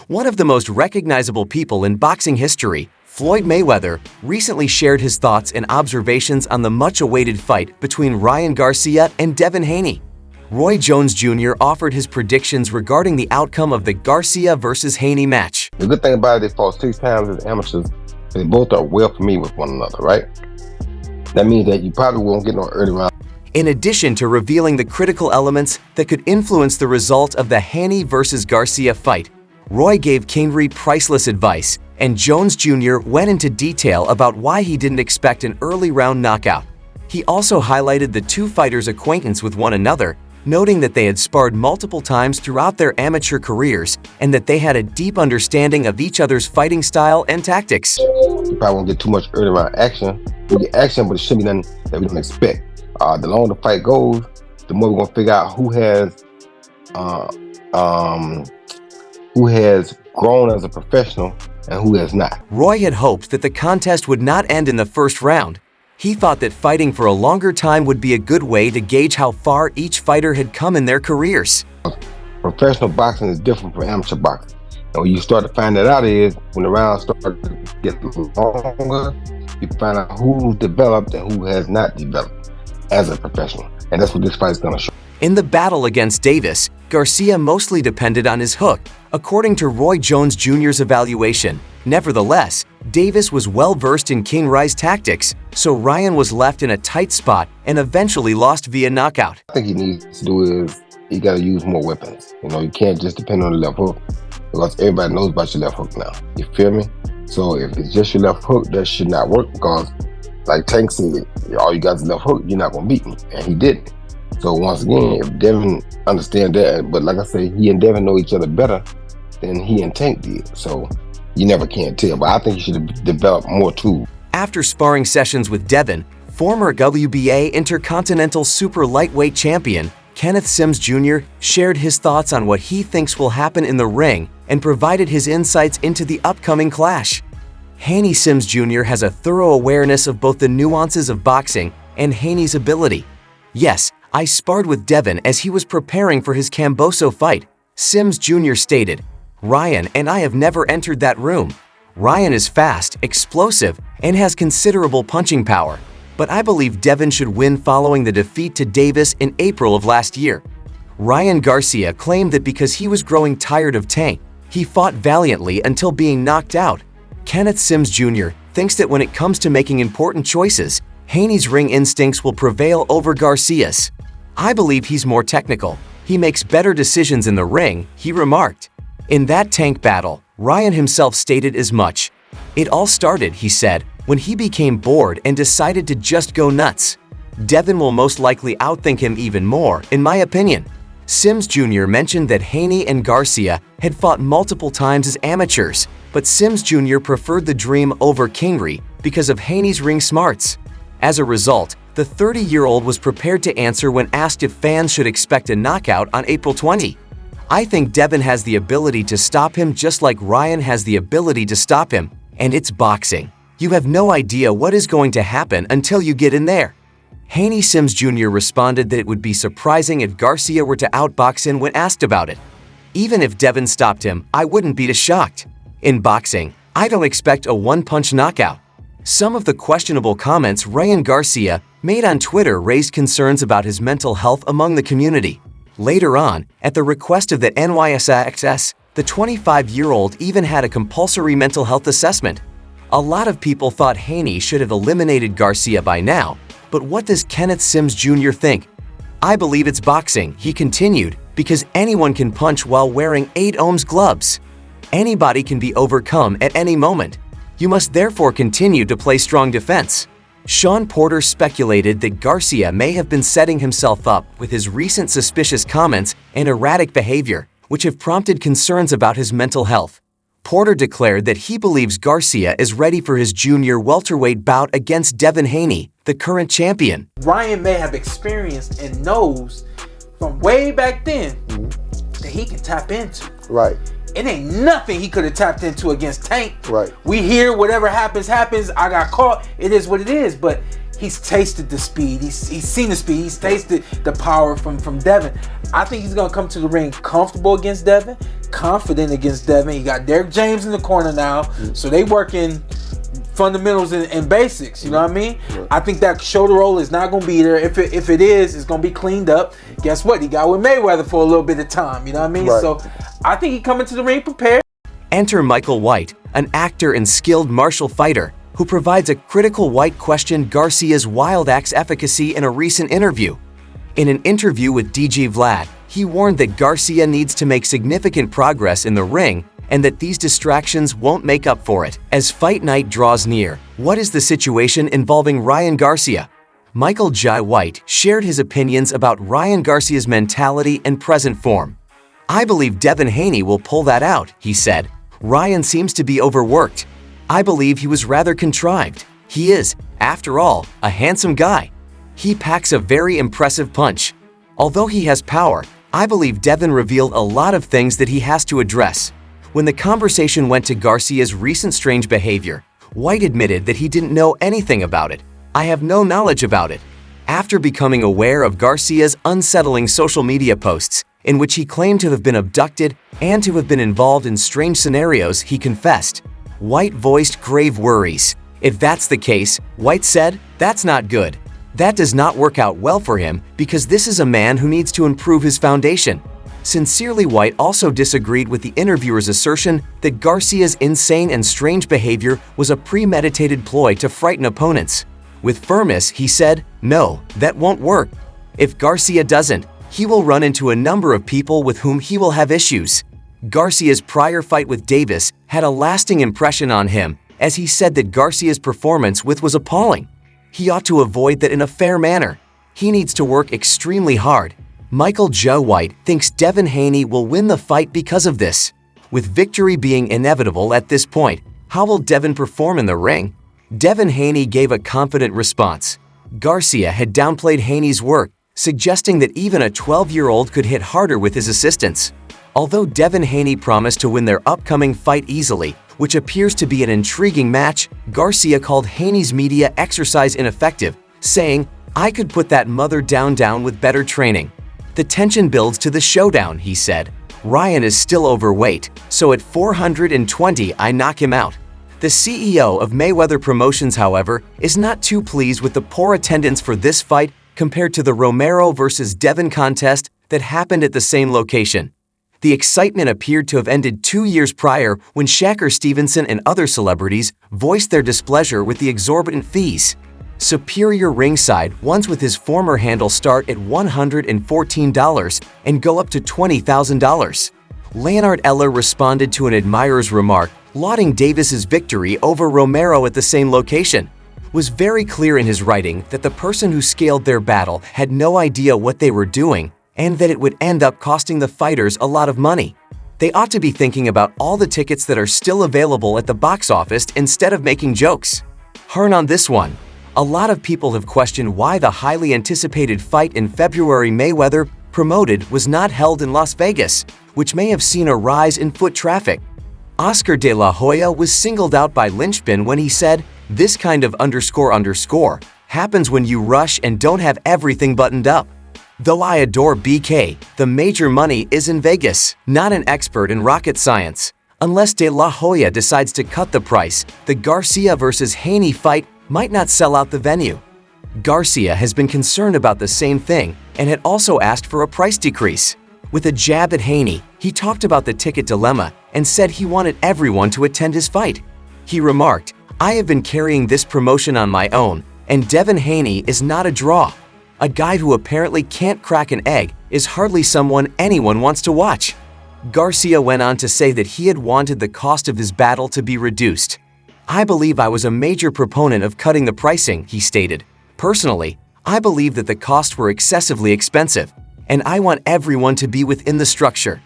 One of the most recognizable people in boxing history, Floyd Mayweather, recently shared his thoughts and observations on the much-awaited fight between Ryan Garcia and Devin Haney. Roy Jones Jr. offered his predictions regarding the outcome of the Garcia versus Haney match. The good thing about it, they fought 6 times as amateurs. They both are well familiar with one another, right? That means that you probably won't get no early round. In addition to revealing the critical elements that could influence the result of the Haney versus Garcia fight, Roy gave Kingery priceless advice, and Jones Jr. went into detail about why he didn't expect an early round knockout. He also highlighted the two fighters' acquaintance with one another, noting that they had sparred multiple times throughout their amateur careers and that they had a deep understanding of each other's fighting style and tactics. You probably won't get too much early round action. We'll get action, but it shouldn't be nothing that we don't expect. The longer the fight goes, the more we're gonna figure out who has grown as a professional and who has not. Roy had hoped that the contest would not end in the first round. He thought that fighting for a longer time would be a good way to gauge how far each fighter had come in their careers. Professional boxing is different from amateur boxing. And when you start to find that out is when the rounds start to get longer, you find out who's developed and who has not developed as a professional. And that's what this fight is going to show. In the battle against Davis, Garcia mostly depended on his hook, according to Roy Jones Jr.'s evaluation. Nevertheless, Davis was well-versed in Kingery's tactics, so Ryan was left in a tight spot and eventually lost via knockout. I think he needs to do is he got to use more weapons. You can't just depend on the left hook because everybody knows about your left hook now. You feel me? So if it's just your left hook, that should not work because, like Tank said, all you got is left hook, you're not going to beat me. And he didn't. So once again, if Devin understands that, but like I say, he and Devin know each other better than he and Tank did. So you never can tell, but I think he should have developed more tools. After sparring sessions with Devin, former WBA Intercontinental Super Lightweight Champion Kenneth Sims Jr. shared his thoughts on what he thinks will happen in the ring and provided his insights into the upcoming clash. Haney Sims Jr. has a thorough awareness of both the nuances of boxing and Haney's ability. Yes, I sparred with Devin as he was preparing for his Camboso fight, Sims Jr. stated. Ryan and I have never entered that room. Ryan is fast, explosive, and has considerable punching power, but I believe Devin should win following the defeat to Davis in April of last year. Ryan Garcia claimed that because he was growing tired of Tank, he fought valiantly until being knocked out. Kenneth Sims Jr. thinks that when it comes to making important choices, Haney's ring instincts will prevail over Garcia's. I believe he's more technical. He makes better decisions in the ring, he remarked. In that Tank battle, Ryan himself stated as much. It all started, he said, when he became bored and decided to just go nuts. Devin will most likely outthink him even more, in my opinion. Sims Jr. mentioned that Haney and Garcia had fought multiple times as amateurs, but Sims Jr. preferred the dream over Kingery because of Haney's ring smarts. As a result, the 30-year-old was prepared to answer when asked if fans should expect a knockout on April 20. I think Devin has the ability to stop him just like Ryan has the ability to stop him, and it's boxing. You have no idea what is going to happen until you get in there. Haney Sims Jr. responded that it would be surprising if Garcia were to outbox him when asked about it. Even if Devin stopped him, I wouldn't be shocked. In boxing, I don't expect a one-punch knockout. Some of the questionable comments Ryan Garcia made on Twitter raised concerns about his mental health among the community. Later on, at the request of the NYSXS, the 25-year-old even had a compulsory mental health assessment. A lot of people thought Haney should have eliminated Garcia by now, but what does Kenneth Sims Jr. think? I believe it's boxing, he continued, because anyone can punch while wearing 8 ohms gloves. Anybody can be overcome at any moment. You must therefore continue to play strong defense. Sean Porter speculated that Garcia may have been setting himself up with his recent suspicious comments and erratic behavior, which have prompted concerns about his mental health. Porter declared that he believes Garcia is ready for his junior welterweight bout against Devin Haney, the current champion. Ryan may have experienced and knows from way back then that he can tap into. Right. It ain't nothing he could have tapped into against Tank. Right. We hear whatever happens, happens. I got caught. It is what it is. But he's tasted the speed. He's seen the speed. He's tasted the power from Devin. I think he's gonna come to the ring comfortable against Devin, confident against Devin. He got Derrick James in the corner now, so they working fundamentals and basics. You know what I mean? Yeah. I think that shoulder roll is not gonna be there. If it is, it's gonna be cleaned up. Guess what? He got with Mayweather for a little bit of time. You know what I mean? Right. So I think he coming to the ring prepared. Enter Michael White, an actor and skilled martial fighter, who provides a critical White questioned Garcia's wild axe efficacy in a recent interview. In an interview with DG Vlad, he warned that Garcia needs to make significant progress in the ring and that these distractions won't make up for it. As fight night draws near, what is the situation involving Ryan Garcia? Michael J. White shared his opinions about Ryan Garcia's mentality and present form. "I believe Devin Haney will pull that out," he said. "Ryan seems to be overworked. I believe he was rather contrived. He is, after all, a handsome guy. He packs a very impressive punch. Although he has power, I believe Devin revealed a lot of things that he has to address." When the conversation went to Garcia's recent strange behavior, White admitted that he didn't know anything about it. "I have no knowledge about it." After becoming aware of Garcia's unsettling social media posts, in which he claimed to have been abducted and to have been involved in strange scenarios, he confessed. White voiced grave worries. "If that's the case," White said, "that's not good. That does not work out well for him because this is a man who needs to improve his foundation." Sincerely, White also disagreed with the interviewer's assertion that Garcia's insane and strange behavior was a premeditated ploy to frighten opponents. With firmness, he said, "No, that won't work. If Garcia doesn't, he will run into a number of people with whom he will have issues." Garcia's prior fight with Davis had a lasting impression on him, as he said that Garcia's performance was appalling. He ought to avoid that in a fair manner. He needs to work extremely hard. Michael J. White thinks Devin Haney will win the fight because of this. With victory being inevitable at this point, how will Devin perform in the ring? Devin Haney gave a confident response. Garcia had downplayed Haney's work, suggesting that even a 12-year-old could hit harder with his assistance. Although Devin Haney promised to win their upcoming fight easily, which appears to be an intriguing match, Garcia called Haney's media exercise ineffective, saying, "I could put that mother down with better training." The tension builds to the showdown, he said. "Ryan is still overweight, so at 420 I knock him out." The CEO of Mayweather Promotions, however, is not too pleased with the poor attendance for this fight compared to the Romero vs. Devin contest that happened at the same location. The excitement appeared to have ended 2 years prior when Shakur Stevenson and other celebrities voiced their displeasure with the exorbitant fees. Superior Ringside once with his former handle start at $114 and go up to $20,000. Leonard Eller responded to an admirer's remark, lauding Davis's victory over Romero at the same location. Was very clear in his writing that the person who scaled their battle had no idea what they were doing and that it would end up costing the fighters a lot of money. They ought to be thinking about all the tickets that are still available at the box office instead of making jokes. Hearn on this one. A lot of people have questioned why the highly anticipated fight in February Mayweather promoted was not held in Las Vegas, which may have seen a rise in foot traffic. Oscar de la Hoya was singled out by Lynchpin when he said, "This kind of __ happens when you rush and don't have everything buttoned up." Though I adore BK, the major money is in Vegas. Not an expert in rocket science. Unless De La Hoya decides to cut the price, the Garcia vs. Haney fight might not sell out the venue. Garcia has been concerned about the same thing and had also asked for a price decrease. With a jab at Haney, he talked about the ticket dilemma and said he wanted everyone to attend his fight. He remarked, "I have been carrying this promotion on my own, and Devin Haney is not a draw. A guy who apparently can't crack an egg is hardly someone anyone wants to watch." Garcia went on to say that he had wanted the cost of his battle to be reduced. "I believe I was a major proponent of cutting the pricing," he stated. "Personally, I believe that the costs were excessively expensive, and I want everyone to be within the structure.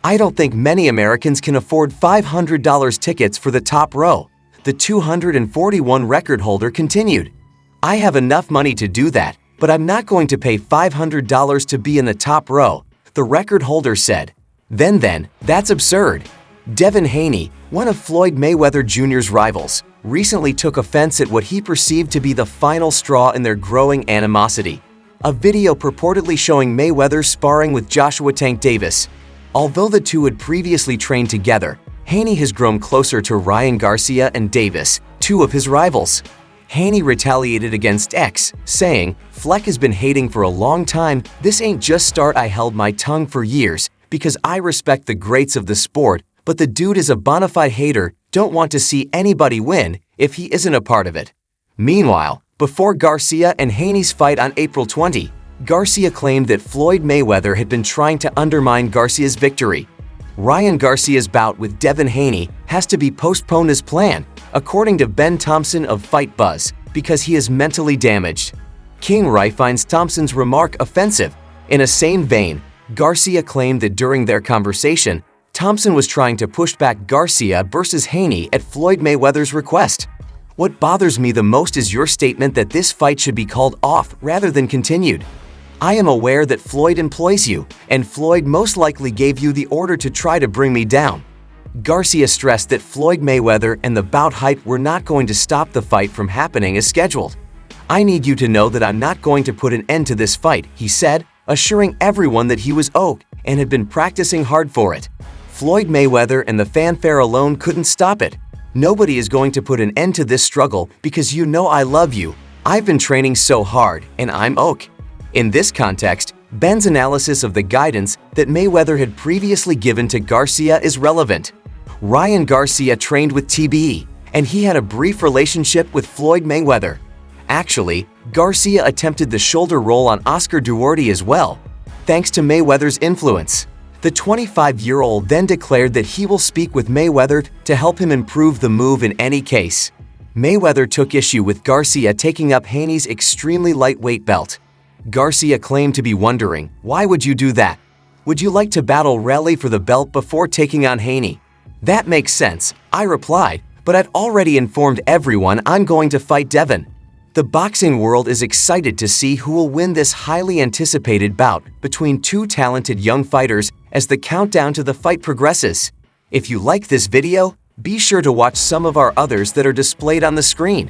I don't think many Americans can afford $500 tickets for the top row," the 241 record holder continued. "I have enough money to do that, but I'm not going to pay $500 to be in the top row," the record holder said. Then, that's absurd. Devin Haney, one of Floyd Mayweather Jr.'s rivals, recently took offense at what he perceived to be the final straw in their growing animosity. A video purportedly showing Mayweather sparring with Joshua Tank Davis. Although the two had previously trained together, Haney has grown closer to Ryan Garcia and Davis, two of his rivals. Haney retaliated against X, saying, "Fleck has been hating for a long time. This ain't just start. I held my tongue for years because I respect the greats of the sport, but the dude is a bona fide hater, don't want to see anybody win if he isn't a part of it." Meanwhile, before Garcia and Haney's fight on April 20, Garcia claimed that Floyd Mayweather had been trying to undermine Garcia's victory. Ryan Garcia's bout with Devin Haney has to be postponed as planned, according to Ben Thompson of Fight Buzz, because he is mentally damaged. King Rai finds Thompson's remark offensive. In a same vein, Garcia claimed that during their conversation, Thompson was trying to push back Garcia versus Haney at Floyd Mayweather's request. "What bothers me the most is your statement that this fight should be called off rather than continued. I am aware that Floyd employs you, and Floyd most likely gave you the order to try to bring me down." Garcia stressed that Floyd Mayweather and the bout hype were not going to stop the fight from happening as scheduled. "I need you to know that I'm not going to put an end to this fight," he said, assuring everyone that he was oak and had been practicing hard for it. "Floyd Mayweather and the fanfare alone couldn't stop it. Nobody is going to put an end to this struggle because you know I love you. I've been training so hard, and I'm oak." In this context, Ben's analysis of the guidance that Mayweather had previously given to Garcia is relevant. Ryan Garcia trained with TBE, and he had a brief relationship with Floyd Mayweather. Actually, Garcia attempted the shoulder roll on Oscar Duarte as well, thanks to Mayweather's influence. The 25-year-old then declared that he will speak with Mayweather to help him improve the move in any case. Mayweather took issue with Garcia taking up Haney's extremely lightweight belt. Garcia claimed to be wondering, "Why would you do that? Would you like to battle Raleigh for the belt before taking on Haney?" "That makes sense," I replied, "but I've already informed everyone I'm going to fight Devin." The boxing world is excited to see who will win this highly anticipated bout between two talented young fighters as the countdown to the fight progresses. If you like this video, be sure to watch some of our others that are displayed on the screen.